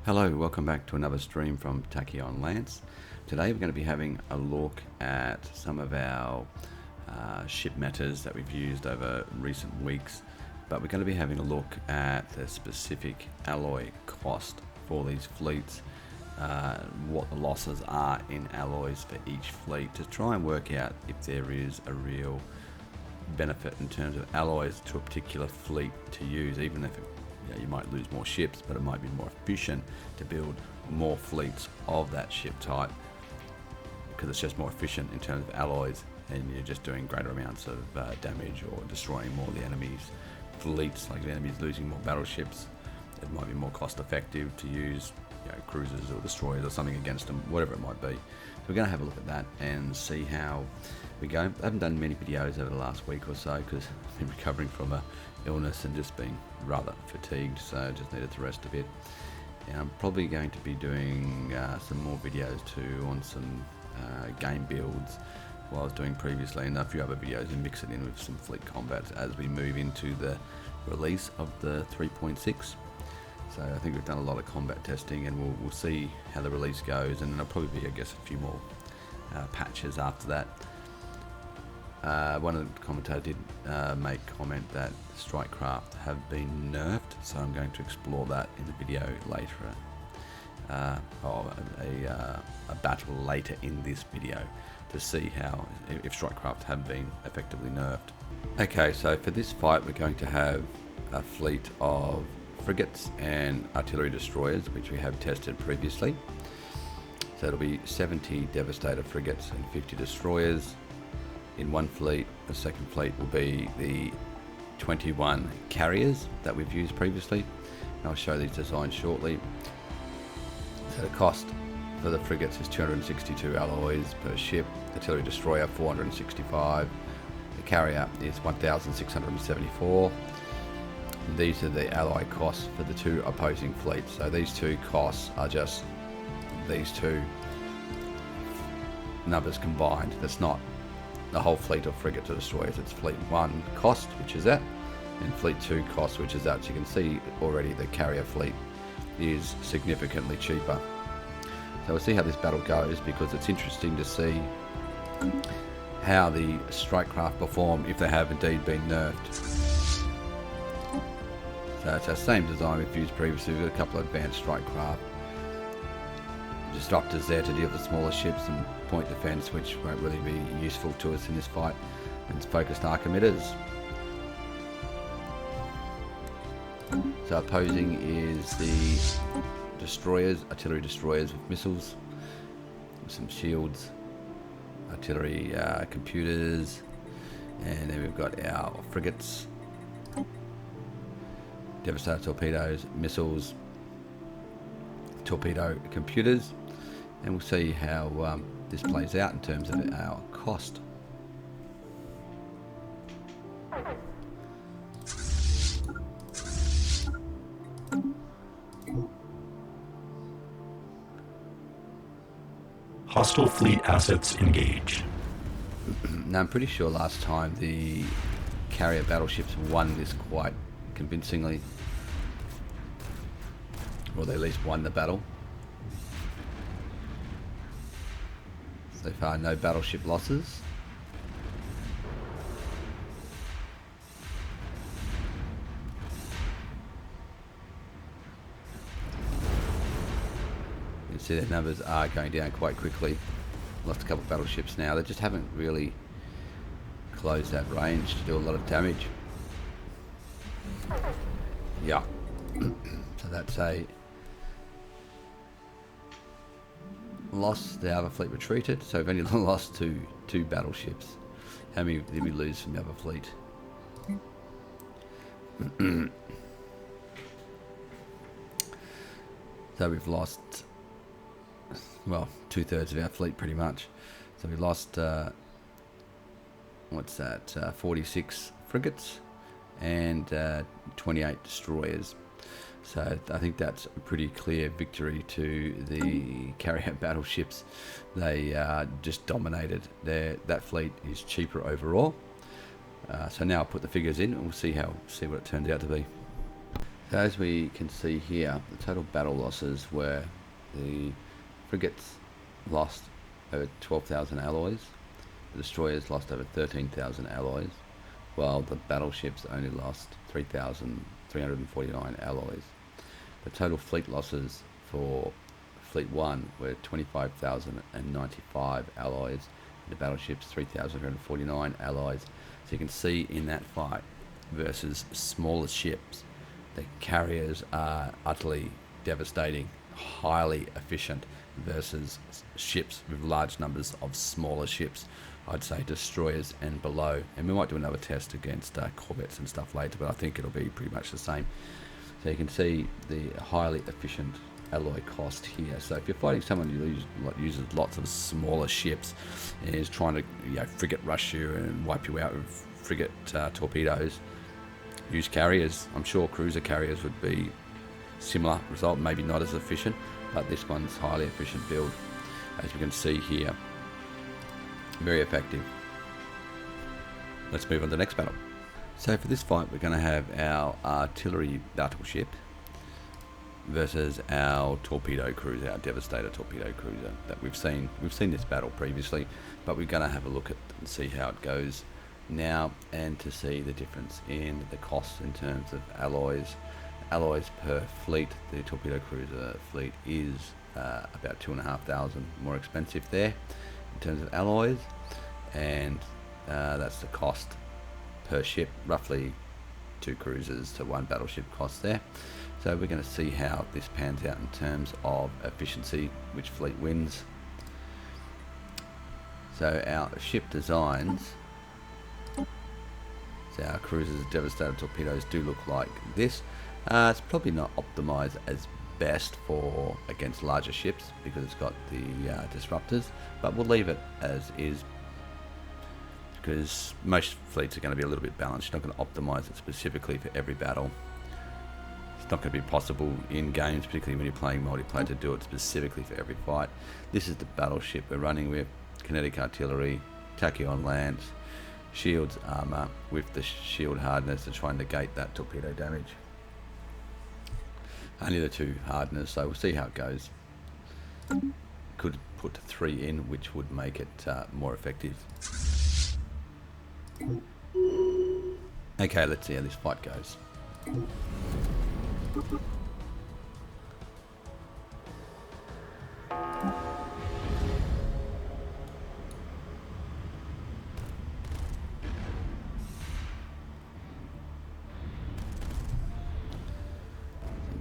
Hello, welcome back to another stream from Tachyon Lance. Today we're going to be having a look at some of our ship matters that we've used over recent weeks, but we're going to be having a look at the specific alloy cost for these fleets, what the losses are in alloys for each fleet, to try and work out if there is a real benefit in terms of alloys to a particular fleet to use, even if you might lose more ships, but it might be more efficient to build more fleets of that ship type because it's just more efficient in terms of alloys, and you're just doing greater amounts of damage or destroying more of the enemy's fleets. Like the enemy's losing more battleships, it might be more cost effective to use cruisers or destroyers or something against them, whatever it might be. So we're going to have a look at that and see how we go. I haven't done many videos over the last week or so because I've been recovering from a illness and just being rather fatigued, so just needed to rest a bit. And I'm probably going to be doing some more videos too on some game builds what I was doing previously, and a few other videos, and mix it in with some fleet combats as we move into the release of the 3.6. So I think we've done a lot of combat testing, and we'll see how the release goes, and there'll probably be, I guess, a few more patches after that. One of the commentators did make comment that strike craft have been nerfed, so I'm going to explore that in the video later, a battle later in this video, to see how if strike craft have been effectively nerfed. Okay, so for this fight we're going to have a fleet of frigates and artillery destroyers, which we have tested previously. So it'll be 70 Devastator frigates and 50 destroyers in one fleet. The second fleet will be the 21 carriers that we've used previously, and I'll show these designs shortly. So the cost for the frigates is 262 alloys per ship, artillery destroyer 465, the carrier is 1674. These are the alloy costs for the two opposing fleets. So these two costs are just these two numbers combined. That's not the whole fleet of frigates or destroyers. It's fleet 1 cost, which is that, and fleet 2 cost, which is that. So you can see already the carrier fleet is significantly cheaper. So we'll see how this battle goes, because it's interesting to see how the strike craft perform if they have indeed been nerfed. So it's our same design we've used previously. We've got a couple of advanced strike craft, disruptors there to deal with smaller ships, and point defense, which won't really be useful to us in this fight, and focused arc emitters. So opposing is the destroyers, artillery destroyers with missiles, with some shields, artillery computers, and then we've got our frigates, Devastator torpedoes, missiles, torpedo computers, and we'll see how this plays out in terms of our cost. Hostile fleet assets engaged. Now I'm pretty sure last time the carrier battleships won this quite convincingly, or they at least won the battle. So far, no battleship losses. You can see their numbers are going down quite quickly. Lost a couple of battleships now. They just haven't really closed that range to do a lot of damage. Yeah. So that's a loss. The other fleet retreated, so we've only lost two battleships. How many did we lose from the other fleet? So we've lost, well, 2/3 of our fleet pretty much. So we lost what's that, 46 frigates and 28 destroyers. So I think that's a pretty clear victory to the carrier battleships. They just dominated. That fleet is cheaper overall. So now I'll put the figures in and we'll see what it turns out to be. So as we can see here, the total battle losses were the frigates lost over 12,000 alloys, the destroyers lost over 13,000 alloys, while the battleships only lost 3,349 alloys. The total fleet losses for Fleet 1 were 25,095 alloys, and the battleships 3,349 alloys. So you can see in that fight versus smaller ships, the carriers are utterly devastating, highly efficient versus ships with large numbers of smaller ships. I'd say destroyers and below. And we might do another test against corvettes and stuff later, but I think it'll be pretty much the same. So you can see the highly efficient alloy cost here. So if you're fighting someone who uses lots of smaller ships and is trying to frigate rush you and wipe you out with frigate torpedoes, use carriers. I'm sure cruiser carriers would be similar result, maybe not as efficient, but this one's highly efficient build, as we can see here. Very effective. Let's move on to the next battle. So for this fight, we're going to have our artillery battleship versus our torpedo cruiser, our Devastator torpedo cruiser that we've seen. We've seen this battle previously, but we're going to have a look at and see how it goes now, and to see the difference in the costs in terms of alloys per fleet. The torpedo cruiser fleet is about 2,500 more expensive there in terms of alloys, and that's the cost per ship, roughly 2 cruisers to 1 battleship cost there. So we're going to see how this pans out in terms of efficiency, which fleet wins. So our ship designs, so our cruisers, Devastator torpedoes do look like this. It's probably not optimized as best for against larger ships because it's got the disruptors, but we'll leave it as is because most fleets are going to be a little bit balanced. You're not going to optimize it specifically for every battle. It's not going to be possible in games, particularly when you're playing multiplayer, to do it specifically for every fight. This is the battleship we're running with: kinetic artillery, tachyon lance, shields, armor with the shield hardness to try and negate that torpedo damage. Only the 2 hardness, so we'll see how it goes. Could put 3 in, which would make it more effective. Okay, let's see how this fight goes.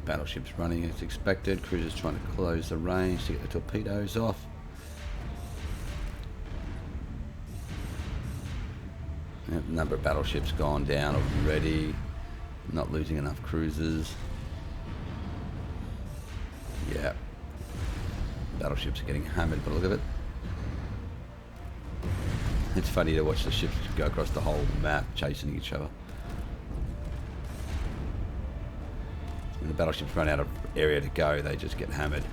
Battleship's running as expected. Cruisers trying to close the range to get the torpedoes off. The number of battleships gone down already. Not losing enough cruisers. Yeah. Battleships are getting hammered by the look of it. It's funny to watch the ships go across the whole map chasing each other. When the battleships run out of area to go, they just get hammered.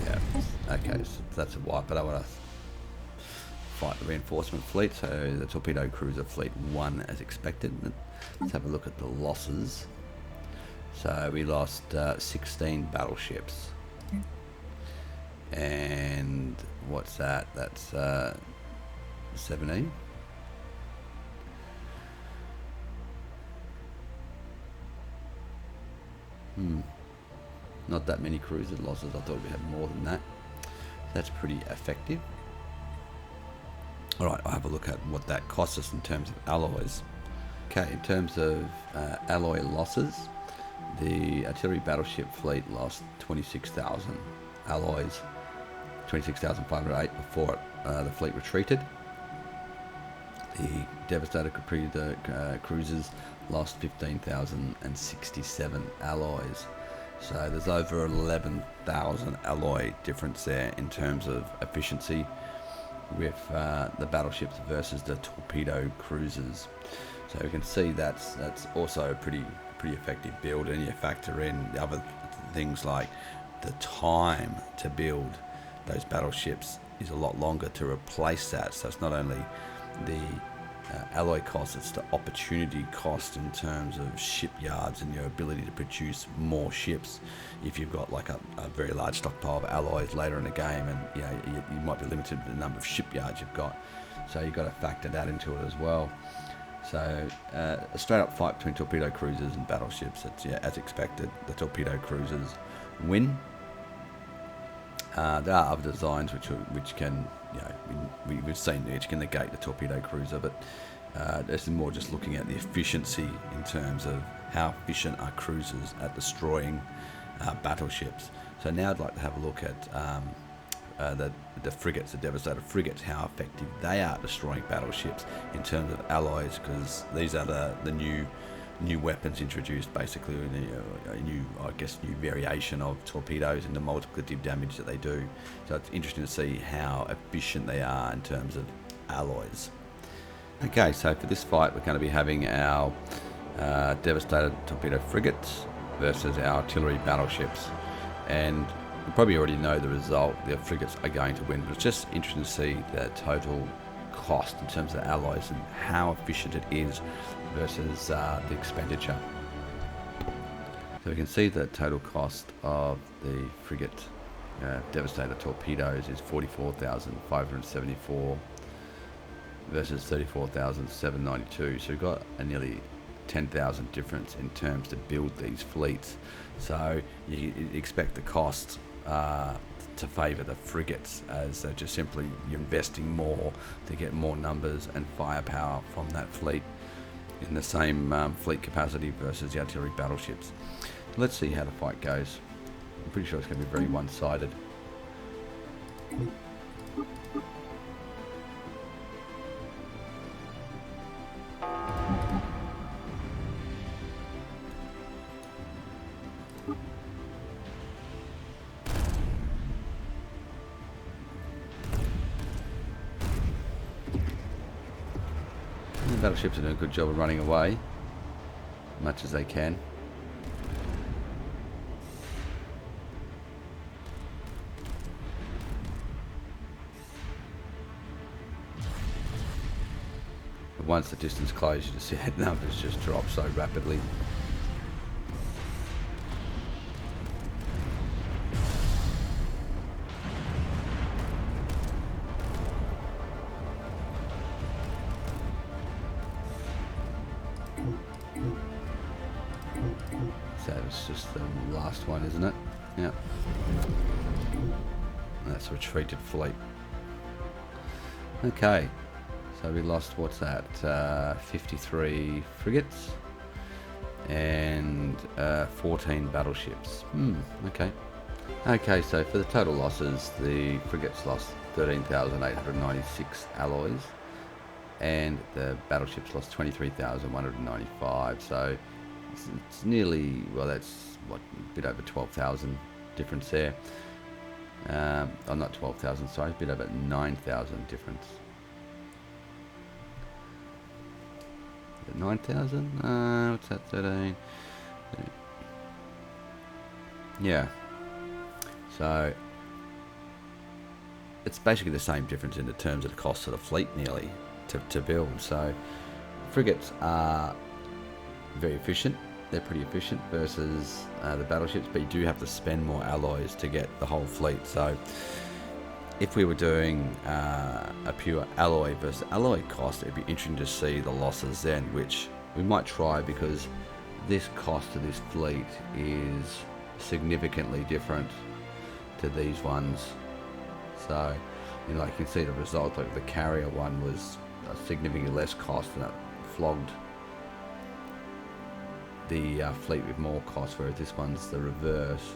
Yeah, okay, so that's a wipe, but I want to fight the reinforcement fleet, so the torpedo cruiser fleet 1 as expected. Let's have a look at the losses. So we lost 16 battleships. And what's that? That's 17. Not that many cruiser losses. I thought we had more than that. That's pretty effective. Alright, I'll have a look at what that costs us in terms of alloys. Okay, in terms of alloy losses, the artillery battleship fleet lost 26,000 alloys, 26,508 before the fleet retreated. The Devastator cruisers lost 15,067 alloys. So there's over 11,000 alloy difference there in terms of efficiency with the battleships versus the torpedo cruisers. So we can see that's also a pretty effective build, and you factor in the other things like the time to build those battleships is a lot longer to replace that. So it's not only the alloy cost, it's the opportunity cost in terms of shipyards and your ability to produce more ships. If you've got like a very large stockpile of alloys later in the game, and you might be limited to the number of shipyards you've got, so you've got to factor that into it as well. So a straight up fight between torpedo cruisers and battleships. It's, as expected, the torpedo cruisers win. There are other designs which can, we've seen which can negate the torpedo cruiser, but this is more just looking at the efficiency in terms of how efficient are cruisers at destroying battleships. So now I'd like to have a look at the frigates, the Devastator frigates, how effective they are at destroying battleships in terms of alloys, because these are the new weapons introduced, basically a new variation of torpedoes and the multiplicative damage that they do. So it's interesting to see how efficient they are in terms of alloys. Okay, so for this fight we're going to be having our Devastator torpedo frigates versus our artillery battleships, and you probably already know the result. The frigates are going to win, but it's just interesting to see the total cost in terms of alloys and how efficient it is versus the expenditure. So we can see the total cost of the frigate Devastator torpedoes is 44,574 versus 34,792. So we've got a nearly 10,000 difference in terms to build these fleets. So you expect the cost to favour the frigates, as they're just simply you're investing more to get more numbers and firepower from that fleet in the same fleet capacity versus the artillery battleships. So let's see how the fight goes. I'm pretty sure it's going to be very one-sided. The battleships are doing a good job of running away, much as they can. But once the distance closes, you just see that numbers just drop so rapidly. So it's just the last one, isn't it? Yeah. That's a retreated fleet. Okay. So we lost, what's that? 53 frigates and 14 battleships. Okay. Okay, so for the total losses, the frigates lost 13,896 alloys and the battleships lost 23,195. So it's nearly, well, that's what, a bit over 12,000 difference there. Oh, not 12,000, sorry, a bit over 9,000 difference. 9,000? What's that, 13? Yeah. So it's basically the same difference in the terms of the cost of the fleet, nearly, to build. So frigates are very efficient. They're pretty efficient versus the battleships, but you do have to spend more alloys to get the whole fleet. So if we were doing a pure alloy versus alloy cost, it'd be interesting to see the losses then, which we might try, because this cost of this fleet is significantly different to these ones. So you can see the result. Like the carrier one was a significantly less cost, and it flogged the fleet with more cost, whereas this one's the reverse.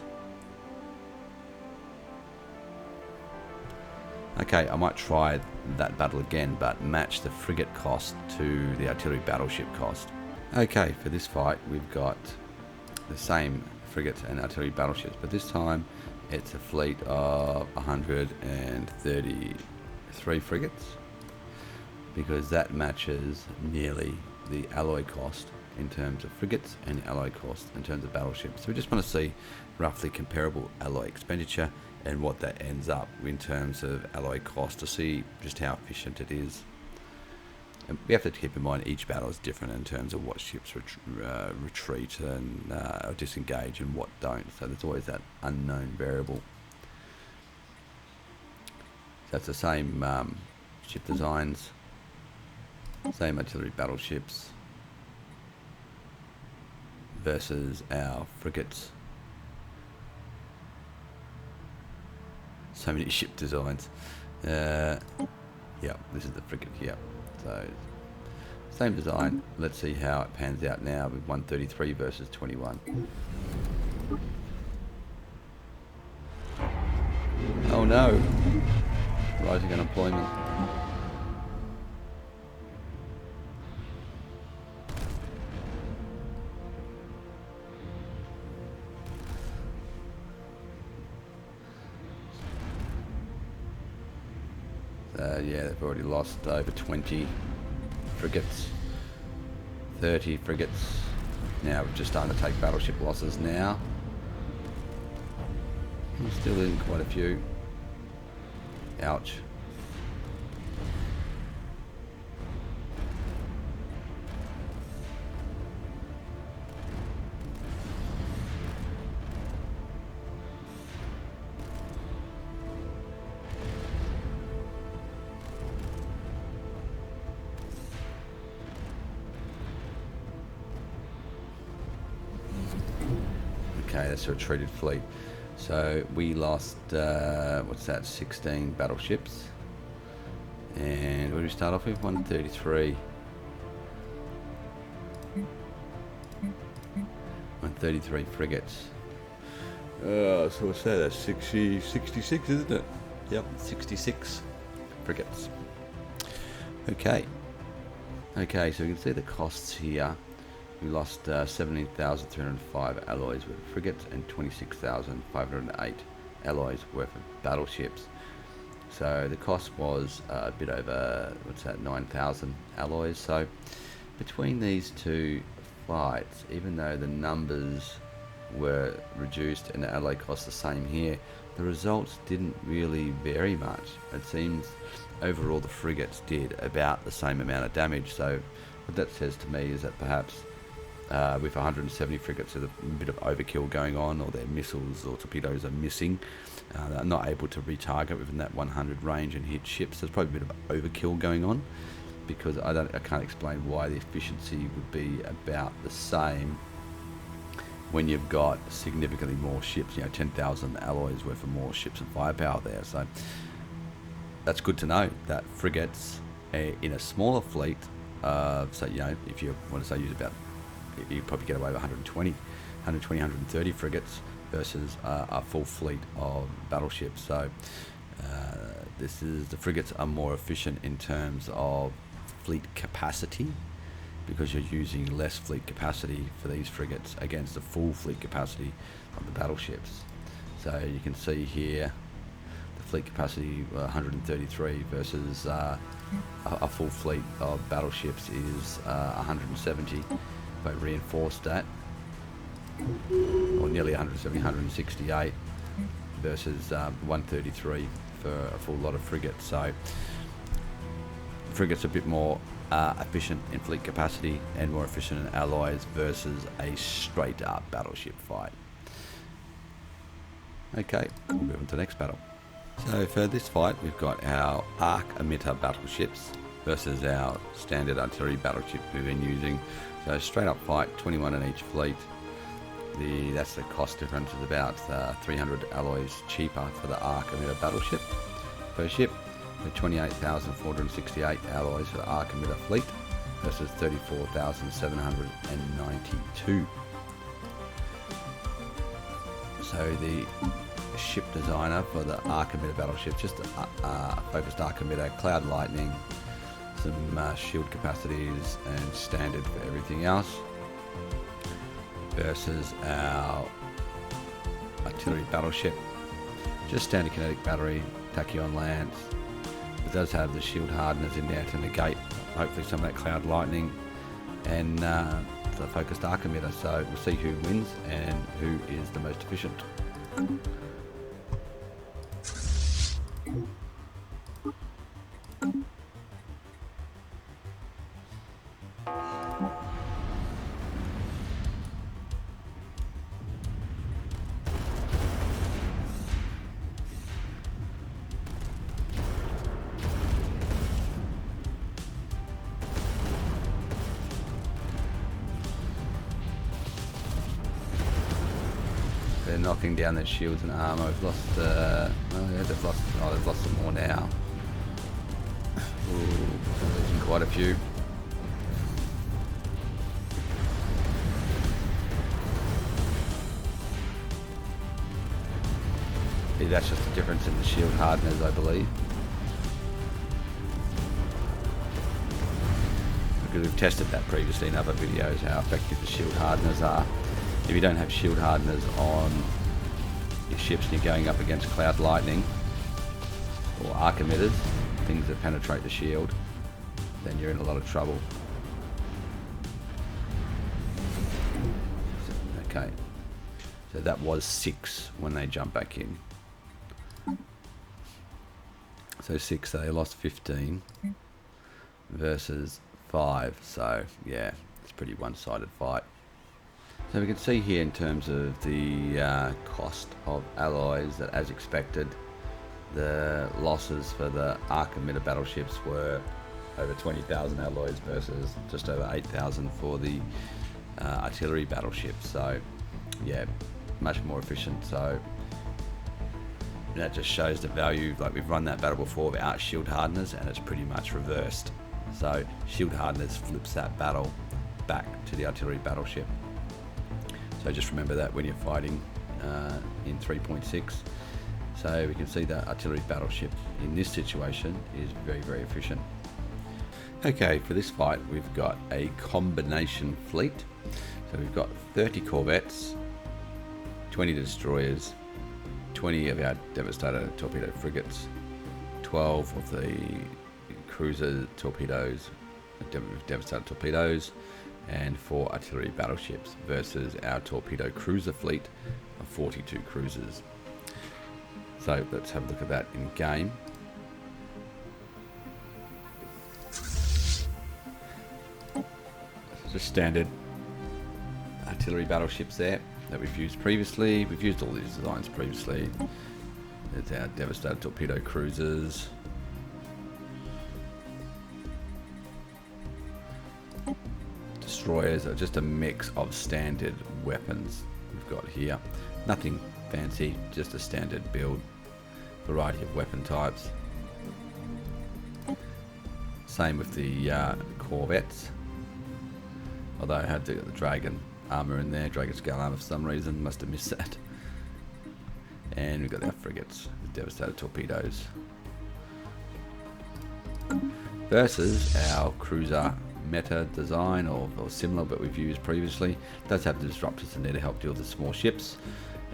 Okay, I might try that battle again, but match the frigate cost to the artillery battleship cost. Okay, for this fight we've got the same frigates and artillery battleships, but this time it's a fleet of 133 frigates, because that matches nearly the alloy cost in terms of frigates and the alloy cost in terms of battleships. So we just want to see roughly comparable alloy expenditure and what that ends up in terms of alloy cost, to see just how efficient it is. And we have to keep in mind each battle is different in terms of what ships retreat and disengage and what don't. So there's always that unknown variable. So it's the same ship designs, same artillery battleships versus our frigates. So many ship designs. Yeah, this is the frigate here. So same design. Let's see how it pans out now with 133 versus 21. Oh no! Rising unemployment. Yeah, they've already lost over 20 frigates, 30 frigates. Now we're just starting to take battleship losses now. We're still in quite a few. Ouch. Okay, that's a retreated fleet. So we lost, what's that, 16 battleships. And what did we start off with? 133. 133 frigates. So what's that? That's 66, isn't it? Yep, 66 frigates. Okay. Okay, so you can see the costs here. We lost 17,305 alloys with frigates and 26,508 alloys worth of battleships. So the cost was a bit over, what's that, 9,000 alloys. So between these two fights, even though the numbers were reduced and the alloy cost the same here, the results didn't really vary much. It seems overall the frigates did about the same amount of damage. So what that says to me is that perhaps with 170 frigates, there's a bit of overkill going on, or their missiles or torpedoes are missing. They're not able to retarget within that 100 range and hit ships. There's probably a bit of overkill going on, because I can't explain why the efficiency would be about the same when you've got significantly more ships. 10,000 alloys worth of more ships and firepower there. So that's good to know that frigates in a smaller fleet, so if you want to say use about, you probably get away with 130 frigates versus a full fleet of battleships. So the frigates are more efficient in terms of fleet capacity, because you're using less fleet capacity for these frigates against the full fleet capacity of the battleships. So you can see here the fleet capacity 133 versus a full fleet of battleships is 170. They reinforced that, or nearly 170, 168 versus 133 for a full lot of frigates. So frigates are a bit more efficient in fleet capacity and more efficient in alloys versus a straight up battleship fight. Okay, we'll move on to the next battle. So for this fight, we've got our arc emitter battleships versus our standard artillery battleship we've been using. So straight up fight, 21 in each fleet. That's the cost difference, is about 300 alloys cheaper for the arc emitter battleship per ship, with 28,468 alloys for the arc emitter fleet versus 34,792. So the ship designer for the arc emitter battleship, just a focused arc emitter, cloud lightning, some shield capacities and standard for everything else, versus our artillery battleship, just standard kinetic battery, tachyon lance. It does have the shield hardeners in there to negate hopefully some of that cloud lightning, and the focused arc emitter. So we'll see who wins and who is the most efficient. They're knocking down their shields and armor. We've lost, oh yeah, they've lost some more now. Ooh, they're losing quite a few. Yeah, that's just a difference in the shield hardeners, I believe. Because we've tested that previously in other videos, how effective the shield hardeners are. If you don't have shield hardeners on your ships and you're going up against cloud lightning or arc emitters, things that penetrate the shield, then you're in a lot of trouble. Okay, so that was 6 when they jumped back in. So 6, they lost 15 versus 5, so yeah, it's a pretty one-sided fight. So we can see here in terms of the cost of alloys that, as expected, the losses for the arc emitter battleships were over 20,000 alloys versus just over 8,000 for the artillery battleships. So yeah, much more efficient. So that just shows the value. Like, we've run that battle before without shield hardeners and it's pretty much reversed. So shield hardeners flips that battle back to the artillery battleship. So just remember that when you're fighting in 3.6. So we can see that artillery battleship in this situation is very, very efficient. Okay, for this fight we've got a combination fleet. So we've got 30 corvettes, 20 destroyers, 20 of our Devastator torpedo frigates, 12 of the cruiser torpedoes, Devastator torpedoes, and 4 artillery battleships versus our torpedo cruiser fleet of 42 cruisers. So let's have a look at that in game. Just standard artillery battleships there that we've used previously. We've used all these designs previously. There's our Devastator torpedo cruisers. Destroyers are just a mix of standard weapons we've got here. Nothing fancy, just a standard build, variety of weapon types. Same with the corvettes, although I had the dragon armor in there, dragon scale armor for some reason, must have missed that. And we've got our frigates with Devastator torpedoes versus our cruiser meta design, or similar, but we've used previously. It does have the disruptors in there to help deal with the small ships,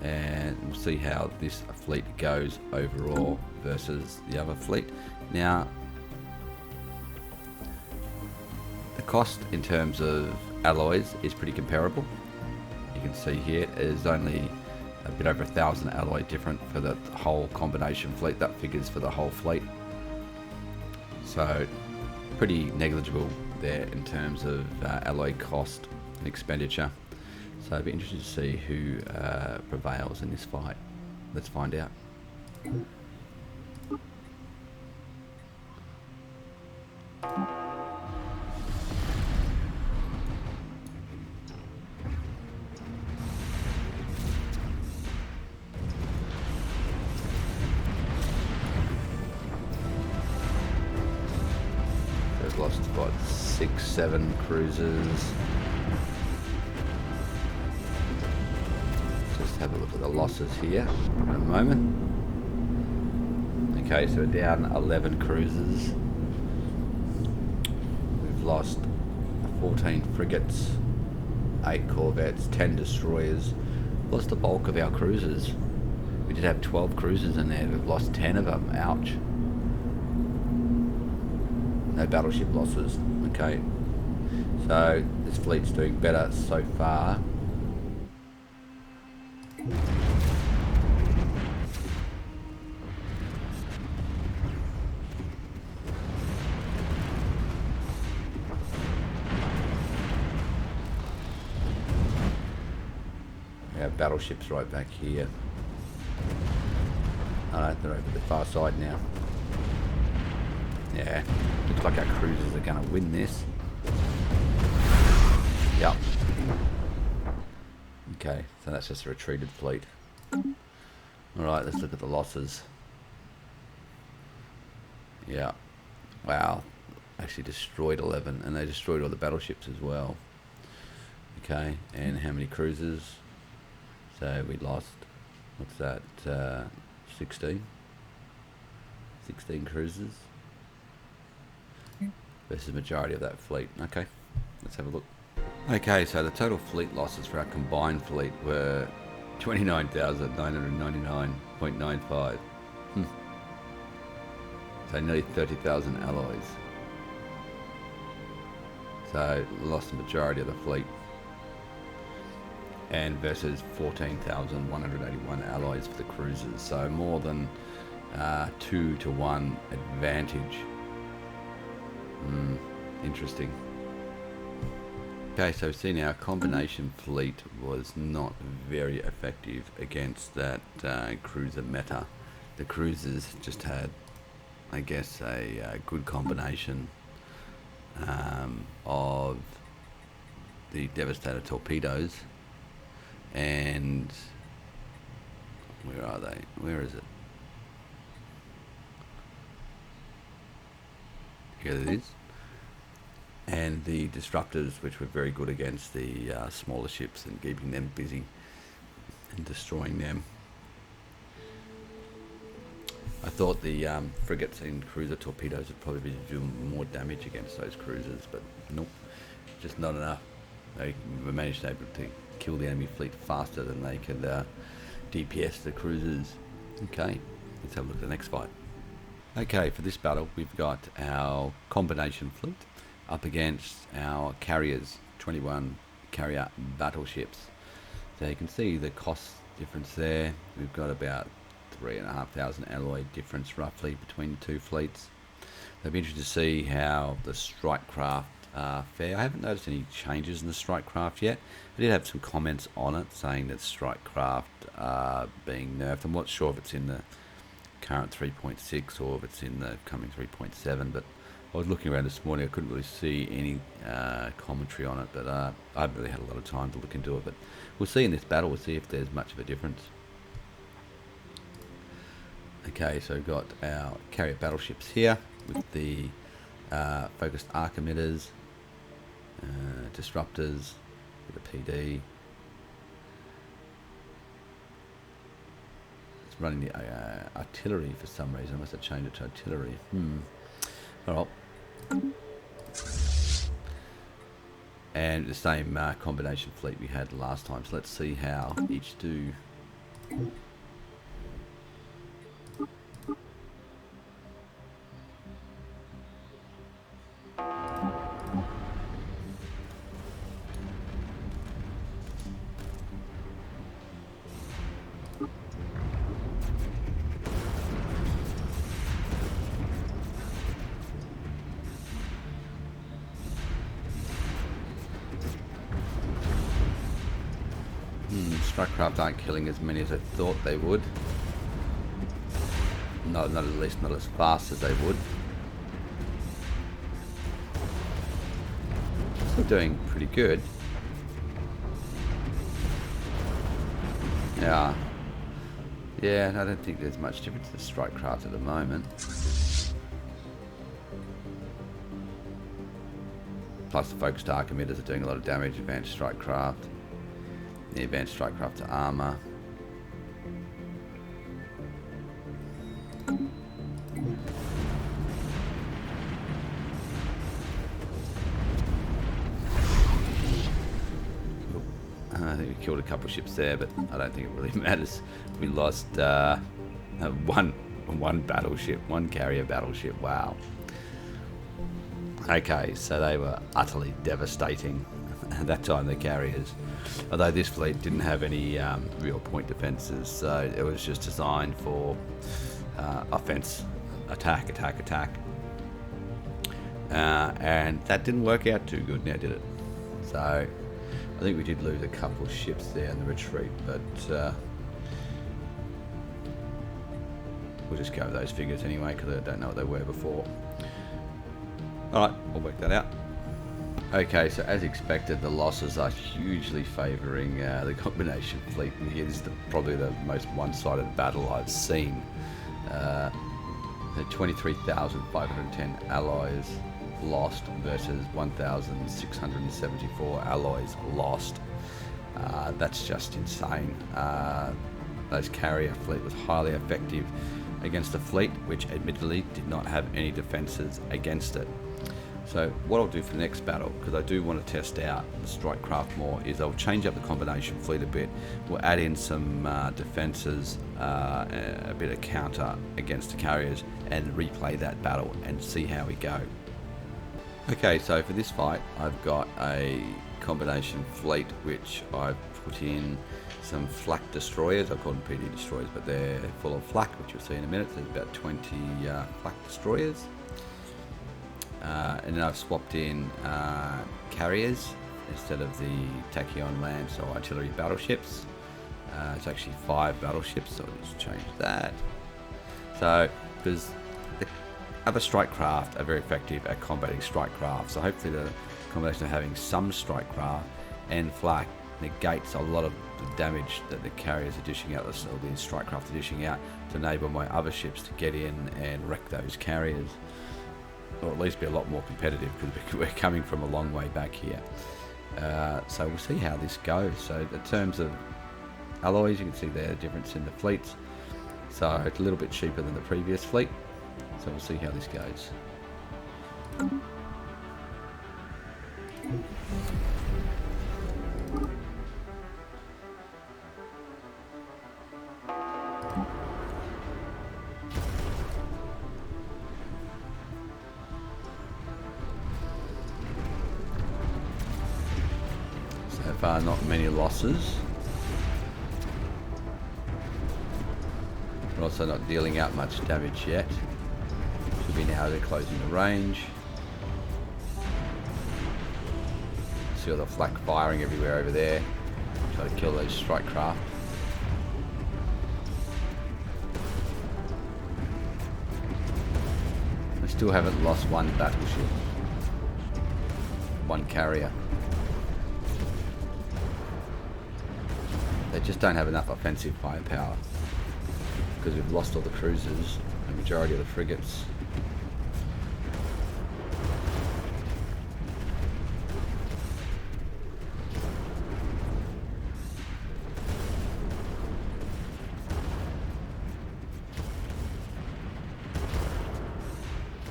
and we'll see how this fleet goes overall versus the other fleet. Now, the cost in terms of alloys is pretty comparable. You can see here it is only a bit over 1,000 alloy different for the whole combination fleet. That figures for the whole fleet, so pretty negligible there in terms of alloy cost and expenditure. So I'd be interested to see who prevails in this fight. Let's find out. They've lost what, 6, 7 cruisers. Just have a look at the losses here in a moment. Okay, so we're down 11 cruisers. We've lost 14 frigates, 8 corvettes, 10 destroyers. Lost the bulk of our cruisers. We did have 12 cruisers in there. We've lost 10 of them. Ouch. No battleship losses. Okay, so this fleet's doing better so far. We have battleships right back here. Oh no, they're over the far side now. Yeah, looks like our cruisers are going to win this. Yep. Okay, so that's just a retreated fleet. Alright, let's look at the losses. Yeah. Wow. Actually destroyed 11, and they destroyed all the battleships as well. Okay, and how many cruisers? So we lost, what's that, 16? 16 cruisers versus majority of that fleet. Okay, let's have a look. Okay, so the total fleet losses for our combined fleet were 29,999.95. So nearly 30,000 alloys. So lost the majority of the fleet. And versus 14,181 alloys for the cruisers. So more than 2 to 1 advantage. Interesting. Okay, so we've seen our combination fleet was not very effective against that cruiser meta. The cruisers just had, I guess, a good combination of the Devastator torpedoes and where are they? Where is it? Here it is. And the disruptors, which were very good against the smaller ships and keeping them busy and destroying them. I thought the frigates and cruiser torpedoes would probably be doing more damage against those cruisers, but nope, just not enough. They managed to kill the enemy fleet faster than they could DPS the cruisers. Okay, let's have a look at the next fight. Okay, for this battle, we've got our combination fleet up against our carriers, 21 carrier battleships. So you can see the cost difference there. We've got about 3,500 alloy difference roughly between the two fleets. It'll be interesting to see how the strike craft fare. I haven't noticed any changes in the strike craft yet. I did have some comments on it saying that strike craft are being nerfed. I'm not sure if it's in the current 3.6 or if it's in the coming 3.7, but I was looking around this morning. I couldn't really see any commentary on it, but I haven't really had a lot of time to look into it. But we'll see in this battle. We'll see if there's much of a difference. Okay, so we've got our carrier battleships here with the focused arc emitters, disruptors, with a PD. It's running the artillery for some reason. I must have changed it to artillery. Alright. And the same combination fleet we had last time. So let's see how each do. Strike craft aren't killing as many as I thought they would. Not at least not as fast as they would. Still doing pretty good. Yeah. Yeah, I don't think there's much difference to strike craft at the moment. Plus the focused arc emitters are doing a lot of damage, advanced strike craft. The advanced strike craft to armor. I think we killed a couple of ships there, but I don't think it really matters. We lost one battleship, one carrier battleship. Wow. Okay, so they were utterly devastating at that time, the carriers. Although this fleet didn't have any real point defences, so it was just designed for offence, attack. And that didn't work out too good now, did it? So I think we did lose a couple of ships there in the retreat, but we'll just go with those figures anyway, because I don't know what they were before. Alright, I'll work that out. Okay, so as expected, the losses are hugely favouring the combination fleet. And here is probably the most one-sided battle I've seen. The 23,510 alloys lost versus 1,674 alloys lost. That's just insane. Those carrier fleet was highly effective against a fleet which admittedly did not have any defences against it. So what I'll do for the next battle, because I do want to test out the strike craft more, is I'll change up the combination fleet a bit. We'll add in some defences, a bit of counter against the carriers, and replay that battle and see how we go. Okay, so for this fight, I've got a combination fleet which I've put in some flak destroyers. I call them PD destroyers, but they're full of flak, which you'll see in a minute. There's about 20 flak destroyers. And then I've swapped in carriers instead of the tachyon lance or artillery battleships. It's actually 5 battleships, so I'll just change that. So, because the other strike craft are very effective at combating strike craft, so hopefully the combination of having some strike craft and flak negates a lot of the damage that the carriers are dishing out, or the strike craft are dishing out, to enable my other ships to get in and wreck those carriers. Or at least be a lot more competitive, because we're coming from a long way back here. So we'll see how this goes. So in terms of alloys, you can see the difference in the fleets. So it's a little bit cheaper than the previous fleet. So we'll see how this goes. So far, not many losses. We're also not dealing out much damage yet. Should be now they're closing the range. See all the flak firing everywhere over there. Try to kill those strike craft. We still haven't lost one battleship. One carrier. They just don't have enough offensive firepower, because we've lost all the cruisers, the majority of the frigates.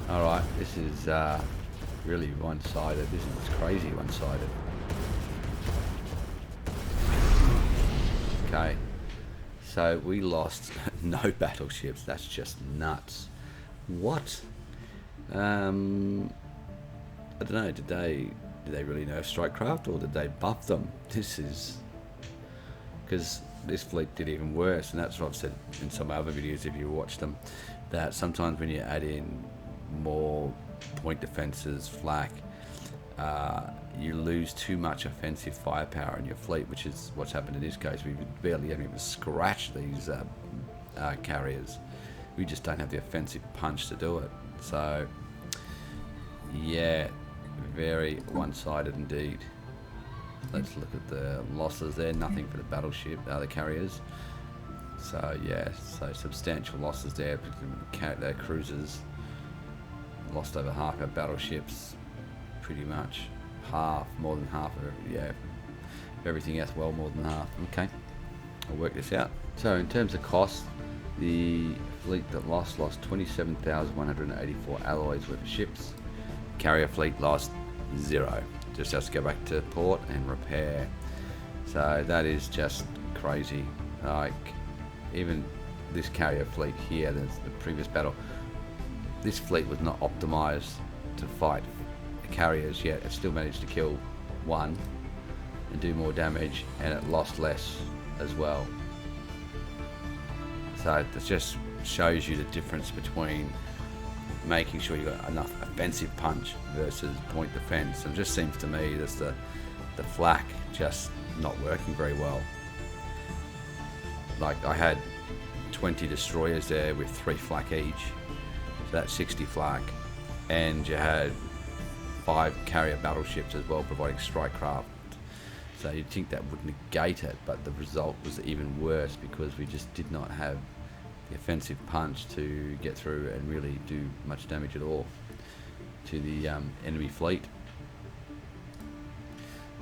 Alright, this is really one-sided. This is crazy one-sided. Okay, so we lost no battleships. That's just nuts. What? I don't know. Did they really nerf strike craft, or did they buff them? This is because this fleet did even worse, and that's what I've said in some other videos if you watch them. That sometimes when you add in more point defenses, flak, you lose too much offensive firepower in your fleet, which is what's happened in this case. We barely haven't even scratched these carriers. We just don't have the offensive punch to do it. So, yeah, very one-sided indeed. Let's look at the losses there. Nothing for the battleship, the carriers. So, yeah, so substantial losses there. Their cruisers lost over half our battleships, pretty much. Half, more than half of everything else, well more than half. Okay, I'll work this out. So in terms of cost, the fleet that lost 27,184 alloys worth of ships. Carrier fleet lost 0. Just has to go back to port and repair. So that is just crazy. Like, even this carrier fleet here, the previous battle, this fleet was not optimized to fight carriers, yet it still managed to kill one and do more damage, and it lost less as well. So it just shows you the difference between making sure you got enough offensive punch versus point defense. And it just seems to me that's the flak just not working very well. Like, I had 20 destroyers there with 3 flak each, so that's 60 flak, and you had 5 carrier battleships as well, providing strike craft. So you'd think that would negate it, but the result was even worse because we just did not have the offensive punch to get through and really do much damage at all to the enemy fleet.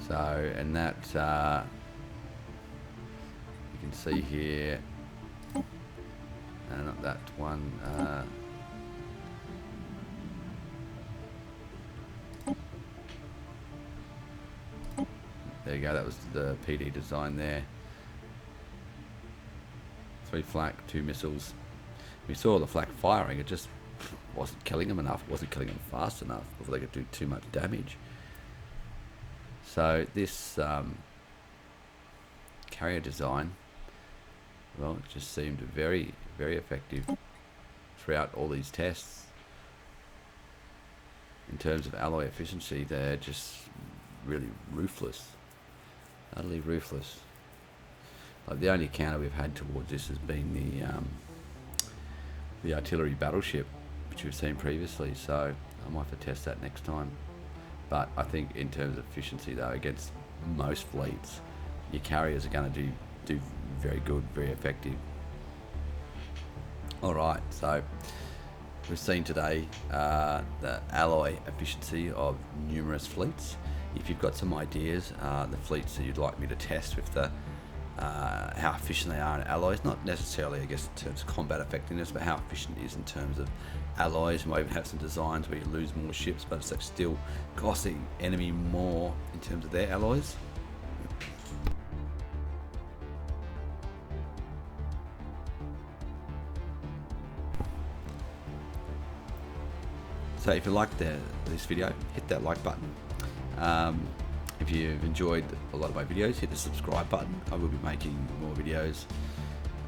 So, and that you can see here, not that one. There you go, that was the PD design there. 3 flak, 2 missiles. We saw the flak firing, it just wasn't killing them enough, it wasn't killing them fast enough before they could do too much damage. So this carrier design, well, it just seemed very, very effective throughout all these tests. In terms of alloy efficiency, they're just really ruthless. Utterly ruthless. Like the only counter we've had towards this has been the artillery battleship, which we've seen previously, so I might have to test that next time. But I think in terms of efficiency though, against most fleets, your carriers are going to do very good, very effective. Alright, so we've seen today the alloy efficiency of numerous fleets. If you've got some ideas, the fleets that you'd like me to test with the how efficient they are in alloys, not necessarily I guess in terms of combat effectiveness, but how efficient it is in terms of alloys. We might even have some designs where you lose more ships, but it's still costing enemy more in terms of their alloys. So if you liked this video, hit that like button. If you've enjoyed a lot of my videos, hit the subscribe button. I will be making more videos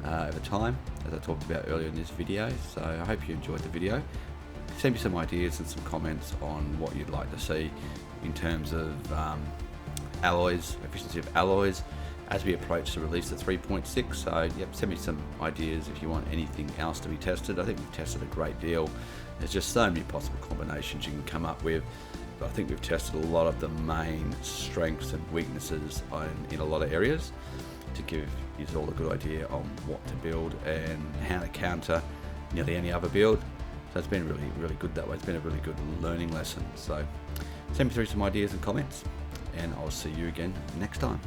over time, as I talked about earlier in this video. So I hope you enjoyed the video. Send me some ideas and some comments on what you'd like to see in terms of alloys, efficiency of alloys, as we approach the release of 3.6. So yep, send me some ideas if you want anything else to be tested. I think we've tested a great deal. There's just so many possible combinations you can come up with. But I think we've tested a lot of the main strengths and weaknesses in a lot of areas to give you all a good idea on what to build and how to counter nearly any other build. So it's been really, really good that way. It's been a really good learning lesson. So send me through some ideas and comments, and I'll see you again next time.